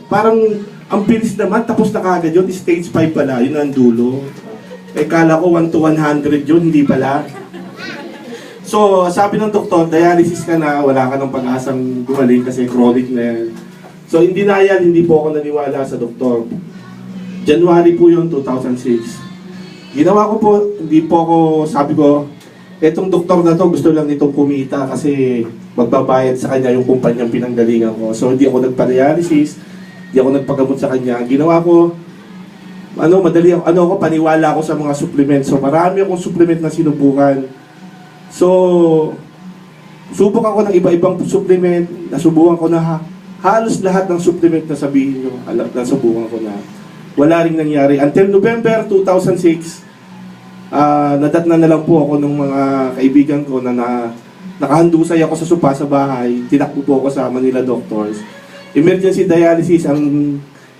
parang ang bilis naman, tapos na kagad yun, stage 5 pala, yun ang dulo. Eh, kala ko 1 to 100 yun, hindi pala. So, sabi ng doktor, dialysis ka na, wala ka ng pag-asang gumaling kasi chronic na yan. So, hindi na yan, hindi po ako naniwala sa doktor. January po yun, 2006. Ginawa ko po, hindi po ako, sabi ko, etong doktor na to, gusto lang nitong kumita kasi magbabayad sa kanya yung kumpanyang pinanggalingan ko. So, hindi ako nagpa-dialysis, hindi ako nagpagamot sa kanya. Ang ginawa ko, paniwala ako sa mga supplements. So, marami akong supplement na sinubukan. So, subok ako ng iba-ibang supplement, nasubukan ko na halos lahat ng supplement na sabihin nyo, nasubukan ko na. Wala ring nangyari. Until November 2006, nadatnan na lang po ako ng mga kaibigan ko na nakahandusay ako sa sopa sa bahay, tinakbo po ako sa Manila Doctors. Emergency dialysis, ang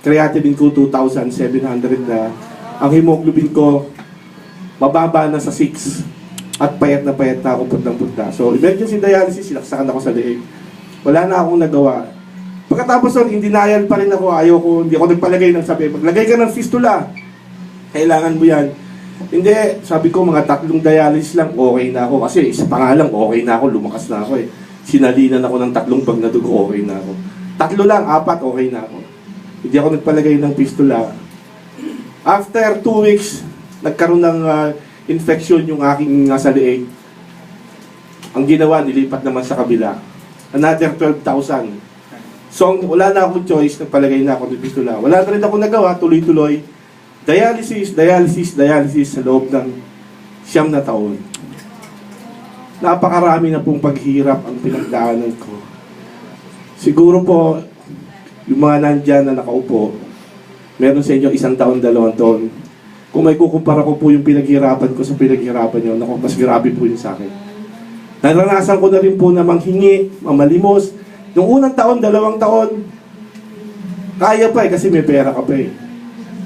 creatinine ko 2,700 na. Ang hemoglobin ko, mababa na sa 6. At payat na ako punta. So, emergency dialysis, sinaksakan ako sa leeg. Wala na akong nagawa. Pagkatapos nun, in denial pa rin ako. Hindi ako nagpalagay ng sabi, maglagay ka ng fistula. Kailangan mo yan. Hindi, sabi ko, mga 3 dialysis lang, okay na ako. Kasi isa pa nga lang, okay na ako, lumakas na ako eh. Sinalinan ako ng 3 pag nadugo, okay na ako. 3 lang, 4, okay na ako. Hindi ako nagpalagay ng fistula. After 2 weeks, nagkaroon ng infection yung aking nasa leeg. Ang ginawa, nilipat naman sa kabila. Another 12,000. So, wala na akong choice, nagpalagay na ako ng fistula. Wala na rin ako nagawa, tuloy-tuloy. Dialysis sa loob ng 9 na taon. Napakarami na pong paghirap ang pinagdaanan ko. Siguro po, yung mga nandyan na nakaupo, meron sa inyo 1 taon, 2 taon. Kung may kukumpara ko po yung pinaghirapan ko sa pinaghirapan nyo, naku, mas grabe po yun sa akin. Naranasan ko na rin po na manghingi, mamalimos. Nung unang taon, 2 taon, kaya pa kasi may pera ka pa eh.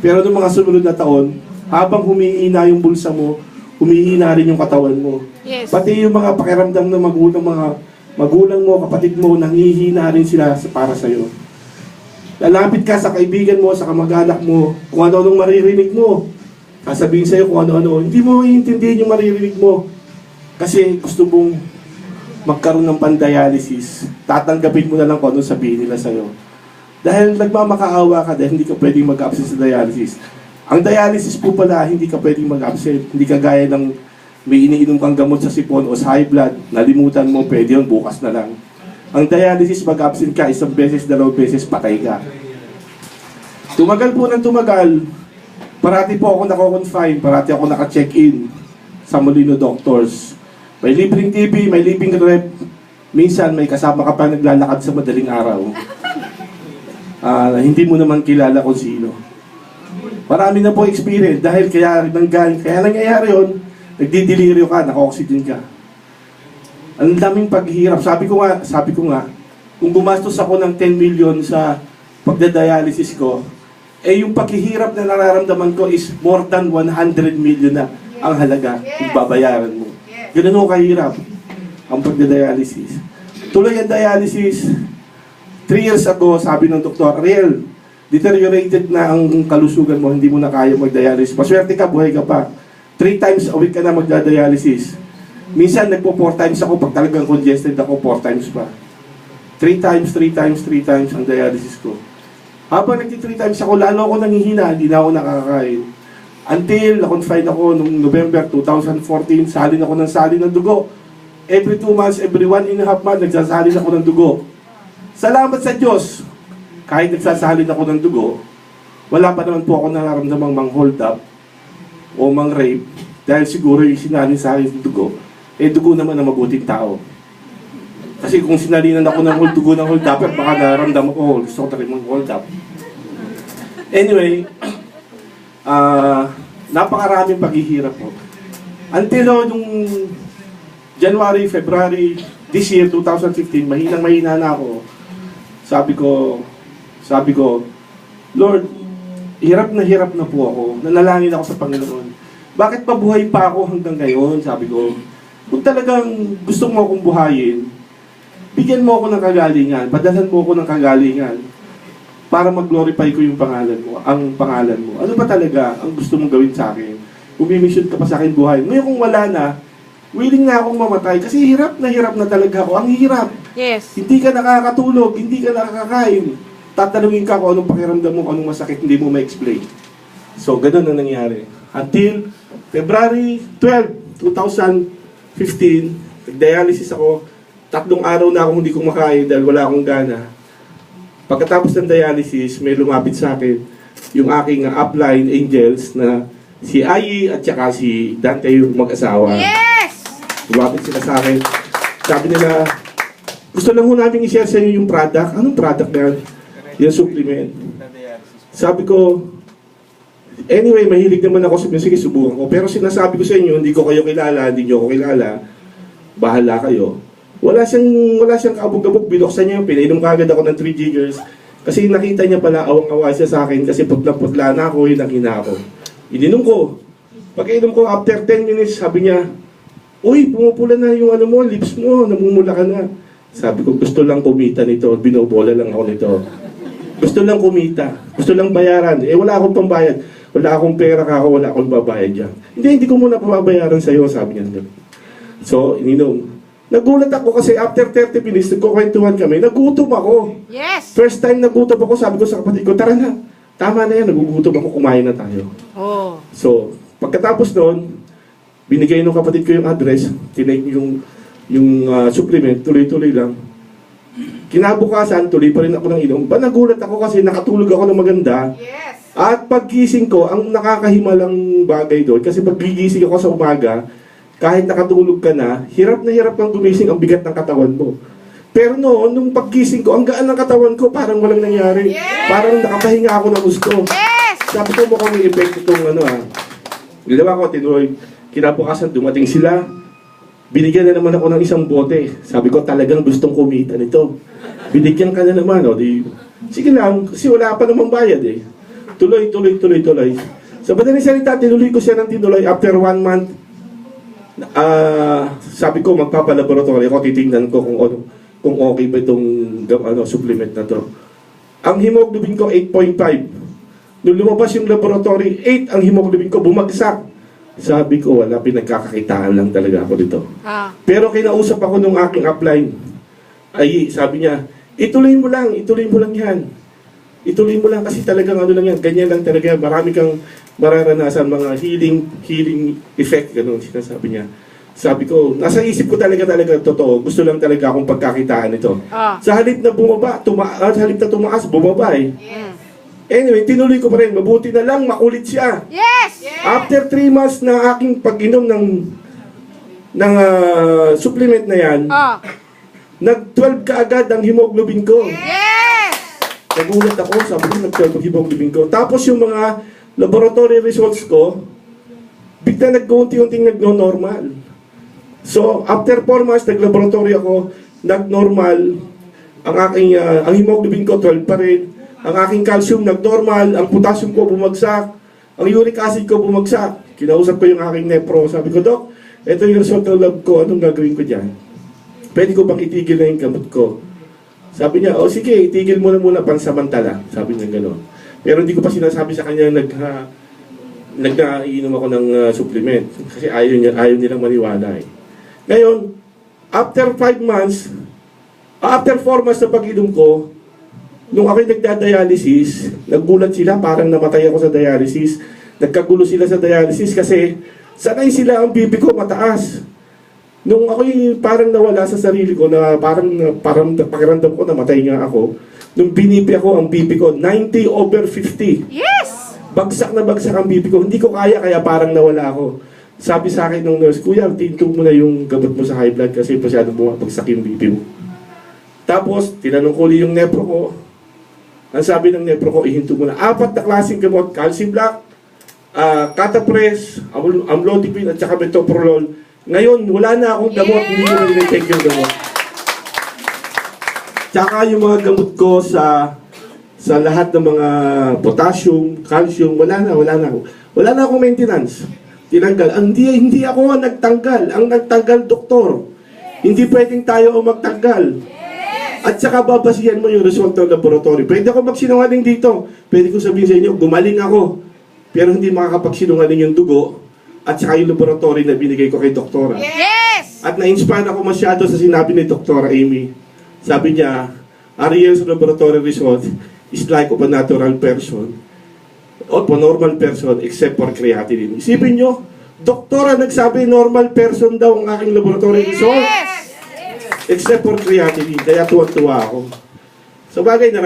Pero nung mga sunod na taon, habang humihina yung bulsa mo, humihina rin yung katawan mo. Yes. Pati yung mga pakiramdam ng magulang mo, kapatid mo, nanghihina rin sila para sa'yo. Lalapit ka sa kaibigan mo, sa kamag-anak mo, kung ano-anong maririnig mo. Sasabihin sa'yo kung ano-ano. Hindi mo iintindihin yung maririnig mo. Kasi gusto mong magkaroon ng pan-dialysis. Tatanggapin mo na lang kung ano sabihin nila sa'yo. Dahil nagmamakaawa ka dahil hindi ka pwedeng mag-absent sa dialysis. Ang dialysis po pala, hindi ka pwedeng mag-absent. Hindi ka gaya ng may iniinom kang gamot sa sipon o sa high blood. Nalimutan mo, pwede yun, bukas na lang. Ang dialysis, mag-absent ka, 1 beses, 2 beses, patay ka. Tumagal po ng tumagal. Parati po ako nako-confine, parati ako naka-check-in sa Molino Doctors. May libreng TV, may libreng rep. Minsan may kasama ka pa naglalakad sa madaling araw. Hindi mo naman kilala kung sino. Marami na po experience dahil kaya nangyayari yun, nagdidelirio ka, naka-oxygen ka. Ang daming paghihirap. Sabi ko nga, kung gumastos ako ng 10 million sa pagdadialysis ko, yung paghihirap na nararamdaman ko is more than 100 million na ang halaga kung babayaran mo. Ganun ako kahirap ang pagdadialysis. Tuloy ang dialysis. 3 years ago, sabi ng doktor, Ariel, deteriorated na ang kalusugan mo, hindi mo na kaya mag-dialysis. Paswerte ka, buhay ka pa. 3 times a week ka na magda-dialysis. Minsan, nagpo 4 times ako, pag talagang congested ako, 4 times pa. 3 times ang dialysis ko. Habang nagti-3 times ako, lalo ako nanghihina, hindi na ako nakakain. Until na-confine ako noong November 2014, salin ako ng dugo. Every 2 months, every 1.5 months, nagsasalin ako ng dugo. Salamat sa Diyos! Kahit nagsasalin ako ng dugo, wala pa naman po ako nararamdamang mang-hold up o mang-rape dahil siguro yung sinalin sa akin ng dugo, dugo naman ng mabuting tao. Kasi kung sinalinan ako ng dugo ng hold up, baka nararamdaman ko, gusto ko talagang mang-hold up. Anyway, napakaraming paghihirap po. Until nung January, February, this year, 2015, mahina na ako. Sabi ko, Lord, hirap na po ako. Nanalangin ako sa Panginoon. Bakit pabuhay pa ako hanggang ngayon? Sabi ko, kung talagang gusto mo akong buhayin, bigyan mo ako ng kagalingan, padalhan mo ako ng kagalingan. para mag-glorify ko yung pangalan mo, ang pangalan mo. Ano ba talaga ang gusto mong gawin sa akin? Umimission ka pa sa akin buhay. Ngayon kung wala na, willing na akong mamatay kasi hirap na talaga ako. Ang hirap. Yes. Hindi ka nakakatulog, hindi ka nakakakain. Tatanungin ka kung anong pakiramdam mo, kung anong masakit, hindi mo ma-explain. So, ganun ang nangyari. Until February 12, 2015, nag-dialysis ako. 3 araw na akong hindi kumakain dahil wala akong gana. Pagkatapos ng dialysis, may lumapit sa akin yung aking upline angels na si Ayi at saka si Dante yung mag-asawa. Yes! Lumapit sila sa akin. Sabi nila, gusto lang ho namin i-share sa inyo yung product. Anong product na yan? Yung supplement. Sabi ko, anyway, mahilig naman ako sa sige, subukan ko. Pero sinasabi ko sa inyo, hindi ko kayo kilala, hindi nyo ako kilala. Bahala kayo. Wala siyang kaabog-abog, binuksan niya, pinainom kagad ako ng 3 jiggers. Kasi nakita niya pala, awang-awa siya sa akin kasi putla-putla na ako, yun ang hina ko. Ininom ko. Pag-inom ko, after 10 minutes, sabi niya, uy, pumupula na yung ano mo, lips mo, namumula ka na. Sabi ko, gusto lang kumita nito, binobola lang ako nito. Gusto lang kumita, gusto lang bayaran. Eh, wala akong pambayad. Wala akong pera ka ako, wala akong babayad dyan. Hindi ko muna pababayaran sa'yo, sabi niya. So, ininom. Nagulat ako kasi after 30 minutes, nagkukwentuhan kami, nagutom ako. Yes! First time nagutom ako, sabi ko sa kapatid ko, tara na, tama na yan, nagugutom ako, kumain na tayo. Oh. So, pagkatapos noon, binigay ng kapatid ko yung address, tinake yung supplement, tuloy-tuloy lang. Kinabukasan, tuloy pa rin ako ng inom. Nagulat ako kasi nakatulog ako ng maganda. Yes! At paggising ko, ang nakakahimalang bagay doon, kasi paggigising ako sa umaga, kahit nakatulog ka na hirap kang gumising, ang bigat ng katawan mo. Pero noon, nung paggising ko, ang gaan ng katawan ko, parang walang nangyari. Yes! Parang nakapahinga ako ng gusto. Yes! Sabi ko, mukhang may effect itong Ginawa ko, tinuloy. Kinabukasan, dumating sila. Binigyan na naman ako ng isang bote. Sabi ko, talagang gustong kumita nito. Binigyan ka na naman, o. Sige lang, kasi wala pa namang bayad eh. Tuloy. Sa madaling salita, tinuloy ko siya ng tinuloy. After 1 month, sabi ko, magpapalaboratory ako, titingnan ko kung okay ba itong supplement na to. Ang hemoglobin ko, 8.5. Nung lumabas yung laboratory, 8 ang hemoglobin ko, bumagsak. Sabi ko, wala, pinagkakakitaan lang talaga ako dito. Pero kinausap ako nung aking upline. Ay, sabi niya, ituloy mo lang yan. Ituloy mo lang kasi talagang lang yan, ganyan lang talaga. Marami kang mararanasan mga healing effect, ganun sinasabi niya. Sabi ko, nasa isip ko talaga totoo. Gusto lang talaga akong pagkakitaan ito. Sa halip na tumaas, bumaba eh. Yes! Anyway, tinuloy ko pa rin. Mabuti na lang, makulit siya. Yes! After 3 months na aking pag-inom ng supplement na yan, nag-12 ka agad ang hemoglobin ko. Yes! Nagulat ako, sabi ko, nag-12 ang hemoglobin ko. Tapos yung mga laboratory results ko, bigla nag-unti-unting nag-normal. So, after 4 months, nag-laboratory ako, nag-normal. Ang hemoglobin ko, 12 pa rin. Ang aking calcium, nag-normal. Ang potassium ko, bumagsak. Ang uric acid ko, bumagsak. Kinausap ko yung aking nepro. Sabi ko, Dok, ito yung result ng lab ko. Anong gagawin ko dyan? Pwede ko bang itigil na yung gamot ko? Sabi niya, sige, itigil mo na muna pansamantala. Sabi niya gano'n. Pero hindi ko pa sinasabi sa kanya nag-iinom ako ng supplement. Kasi ayaw nilang maniwala eh. Ngayon, after 4 months na pag-inom ko, nung ako'y nagda-dialysis, naggulat sila, parang namatay ako sa dialysis. Nagkagulo sila sa dialysis kasi sanay sila ang BP ko mataas. Nung ako'y parang nawala sa sarili ko, na parang pakiramdam ko, namatay nga ako. Nung binipi ako, ang BP ko, 90/50. Yes! Bagsak na bagsak ang BP ko. Hindi ko kaya parang nawala ako. Sabi sa akin ng nurse, Kuya, tinto mo na yung gamot mo sa high blood kasi masyadong bumabagsak yung BP mo. Tapos, tinanong ko ulit yung nepro ko. Ang sabi ng nepro ko, ihinto mo na 4 na klaseng gamot, calcium block, catapres, amlodipine at saka metoprolol. Ngayon, wala na akong gamot, hindi ko na dinitake yung gamot. Tsaka yung mga gamot ko sa lahat ng mga potassium, calcium, wala na akong maintenance. Tinanggal. Hindi ako ang nagtanggal. Ang nagtanggal, doktor. Hindi pwedeng tayo ang magtanggal. At saka babasihan mo yung result ng laboratory. Pwede ako magsinungaling dito. Pwede ko sabihin sa inyo, gumaling ako. Pero hindi makakapagsinungaling yung dugo at saka yung laboratory na binigay ko kay doktora. Yes! At na-inspire ako masyado sa sinabi ni Dr. Amy. Sabi niya, Ariel's laboratory result is like of a natural person or a normal person except for creatinine. Isipin nyo, doktora nagsabi normal person daw ang aking laboratory result Yes! except for creatinine. Kaya tuwa-tuwa ako. Sa bagay na